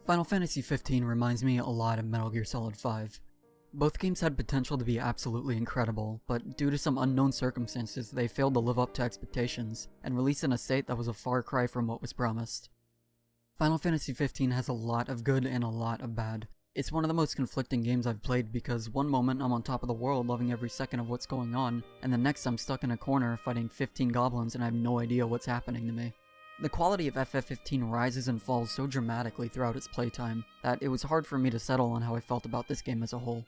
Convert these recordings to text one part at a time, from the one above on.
Final Fantasy XV reminds me a lot of Metal Gear Solid 5. Both games had potential to be absolutely incredible, but due to some unknown circumstances, they failed to live up to expectations, and released in a state that was a far cry from what was promised. Final Fantasy XV has a lot of good and a lot of bad. It's one of the most conflicting games I've played because one moment I'm on top of the world loving every second of what's going on, and the next I'm stuck in a corner fighting 15 goblins and I have no idea what's happening to me. The quality of FF15 rises and falls so dramatically throughout its playtime that it was hard for me to settle on how I felt about this game as a whole.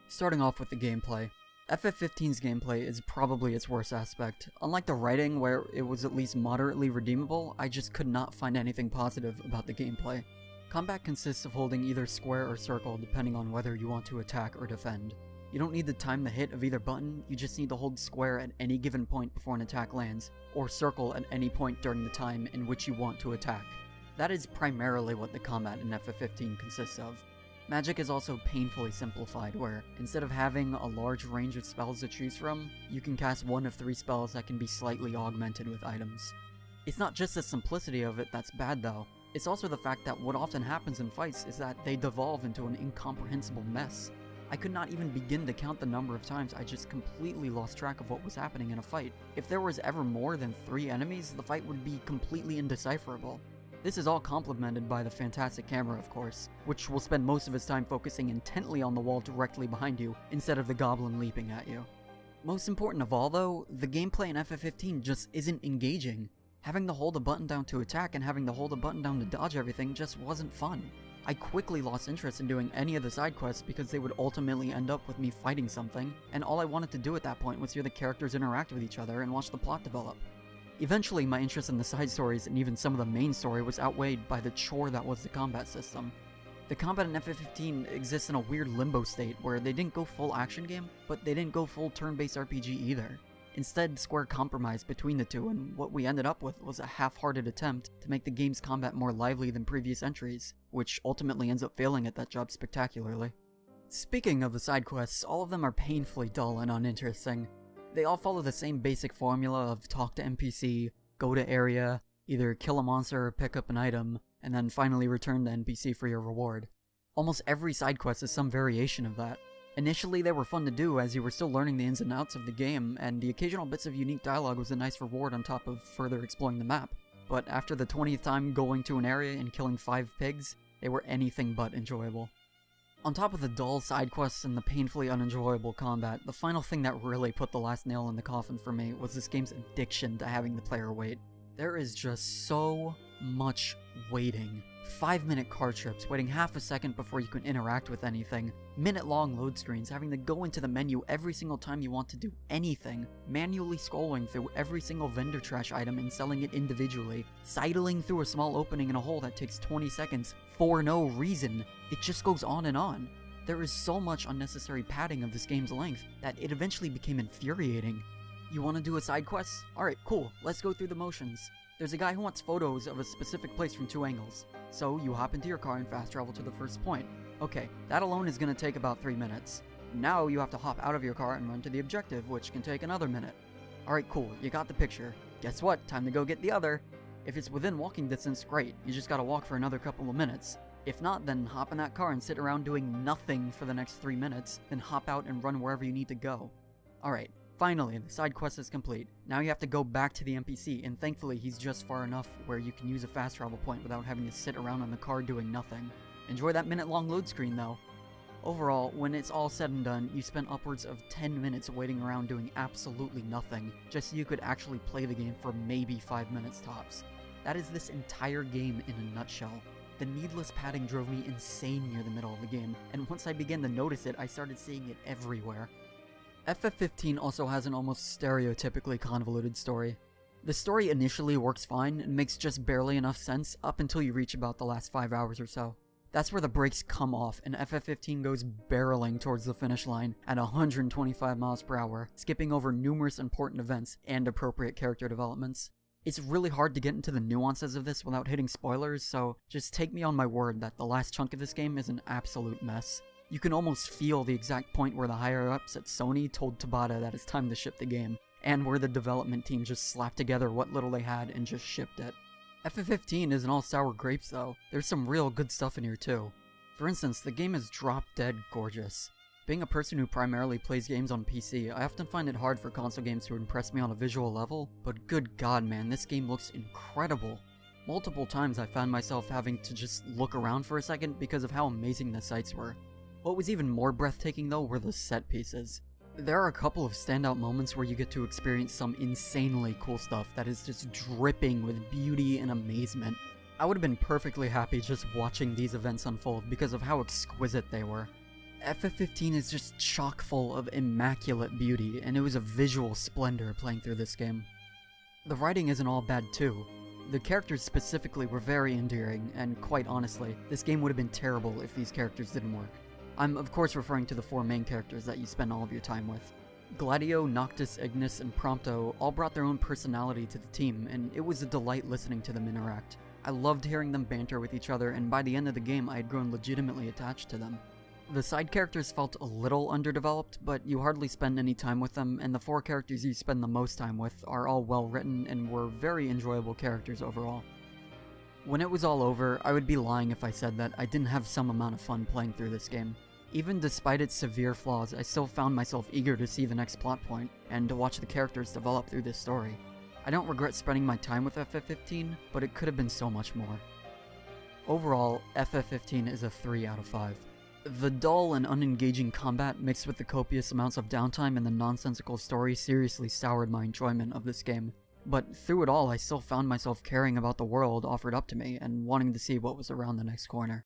Starting off with the gameplay. FF15's gameplay is probably its worst aspect. Unlike the writing, where it was at least moderately redeemable, I just could not find anything positive about the gameplay. Combat consists of holding either square or circle depending on whether you want to attack or defend. You don't need to time the hit of either button, you just need to hold square at any given point before an attack lands, or circle at any point during the time in which you want to attack. That is primarily what the combat in FF15 consists of. Magic is also painfully simplified, where instead of having a large range of spells to choose from, you can cast one of 3 spells that can be slightly augmented with items. It's not just the simplicity of it that's bad though, it's also the fact that what often happens in fights is that they devolve into an incomprehensible mess. I could not even begin to count the number of times I just completely lost track of what was happening in a fight. If there was ever more than 3 enemies, the fight would be completely indecipherable. This is all complemented by the fantastic camera, of course, which will spend most of its time focusing intently on the wall directly behind you, instead of the goblin leaping at you. Most important of all though, the gameplay in FF15 just isn't engaging. Having to hold a button down to attack and having to hold a button down to dodge everything just wasn't fun. I quickly lost interest in doing any of the side quests because they would ultimately end up with me fighting something, and all I wanted to do at that point was hear the characters interact with each other and watch the plot develop. Eventually, my interest in the side stories and even some of the main story was outweighed by the chore that was the combat system. The combat in FF15 exists in a weird limbo state where they didn't go full action game, but they didn't go full turn-based RPG either. Instead, Square compromised between the two, and what we ended up with was a half-hearted attempt to make the game's combat more lively than previous entries, which ultimately ends up failing at that job spectacularly. Speaking of the side quests, all of them are painfully dull and uninteresting. They all follow the same basic formula of talk to NPC, go to area, either kill a monster or pick up an item, and then finally return the NPC for your reward. Almost every side quest is some variation of that. Initially they were fun to do as you were still learning the ins and outs of the game, and the occasional bits of unique dialogue was a nice reward on top of further exploring the map. But after the 20th time going to an area and killing 5 pigs, they were anything but enjoyable. On top of the dull side quests and the painfully unenjoyable combat, the final thing that really put the last nail in the coffin for me was this game's addiction to having the player wait. There is just so much waiting. 5-minute car trips, waiting half a second before you can interact with anything, minute-long load screens, having to go into the menu every single time you want to do anything, manually scrolling through every single vendor trash item and selling it individually, sidling through a small opening in a hole that takes 20 seconds for no reason. It just goes on and on. There is so much unnecessary padding of this game's length that it eventually became infuriating. You want to do a side quest? Alright, cool, let's go through the motions. There's a guy who wants photos of a specific place from 2 angles. So you hop into your car and fast travel to the first point. Okay, that alone is going to take about 3 minutes. Now you have to hop out of your car and run to the objective, which can take another minute. Alright, cool, you got the picture. Guess what? Time to go get the other. If it's within walking distance, great, you just gotta walk for another couple of minutes. If not, then hop in that car and sit around doing nothing for the next 3 minutes, then hop out and run wherever you need to go. Alright. Finally, the side quest is complete. Now you have to go back to the NPC, and thankfully he's just far enough where you can use a fast travel point without having to sit around in the car doing nothing. Enjoy that minute-long load screen though. Overall, when it's all said and done, you spent upwards of 10 minutes waiting around doing absolutely nothing, just so you could actually play the game for maybe 5 minutes tops. That is this entire game in a nutshell. The needless padding drove me insane near the middle of the game, and once I began to notice it, I started seeing it everywhere. FF15 also has an almost stereotypically convoluted story. The story initially works fine and makes just barely enough sense up until you reach about the last 5 hours or so. That's where the brakes come off and FF15 goes barreling towards the finish line at 125 miles per hour, skipping over numerous important events and appropriate character developments. It's really hard to get into the nuances of this without hitting spoilers, so just take me on my word that the last chunk of this game is an absolute mess. You can almost feel the exact point where the higher-ups at Sony told Tabata that it's time to ship the game, and where the development team just slapped together what little they had and just shipped it. FF15 isn't all sour grapes though, there's some real good stuff in here too. For instance, the game is drop-dead gorgeous. Being a person who primarily plays games on PC, I often find it hard for console games to impress me on a visual level, but good god man, this game looks incredible. Multiple times I found myself having to just look around for a second because of how amazing the sights were. What was even more breathtaking though were the set pieces. There are a couple of standout moments where you get to experience some insanely cool stuff that is just dripping with beauty and amazement. I would have been perfectly happy just watching these events unfold because of how exquisite they were. FF15 is just chock full of immaculate beauty, and it was a visual splendor playing through this game. The writing isn't all bad too. The characters specifically were very endearing, and quite honestly, this game would have been terrible if these characters didn't work. I'm of course referring to the 4 main characters that you spend all of your time with. Gladio, Noctis, Ignis, and Prompto all brought their own personality to the team, and it was a delight listening to them interact. I loved hearing them banter with each other, and by the end of the game I had grown legitimately attached to them. The side characters felt a little underdeveloped, but you hardly spend any time with them, and the 4 characters you spend the most time with are all well written and were very enjoyable characters overall. When it was all over, I would be lying if I said that I didn't have some amount of fun playing through this game. Even despite its severe flaws, I still found myself eager to see the next plot point, and to watch the characters develop through this story. I don't regret spending my time with FF15, but it could have been so much more. Overall, FF15 is a 3 out of 5. The dull and unengaging combat mixed with the copious amounts of downtime and the nonsensical story seriously soured my enjoyment of this game. But through it all, I still found myself caring about the world offered up to me and wanting to see what was around the next corner.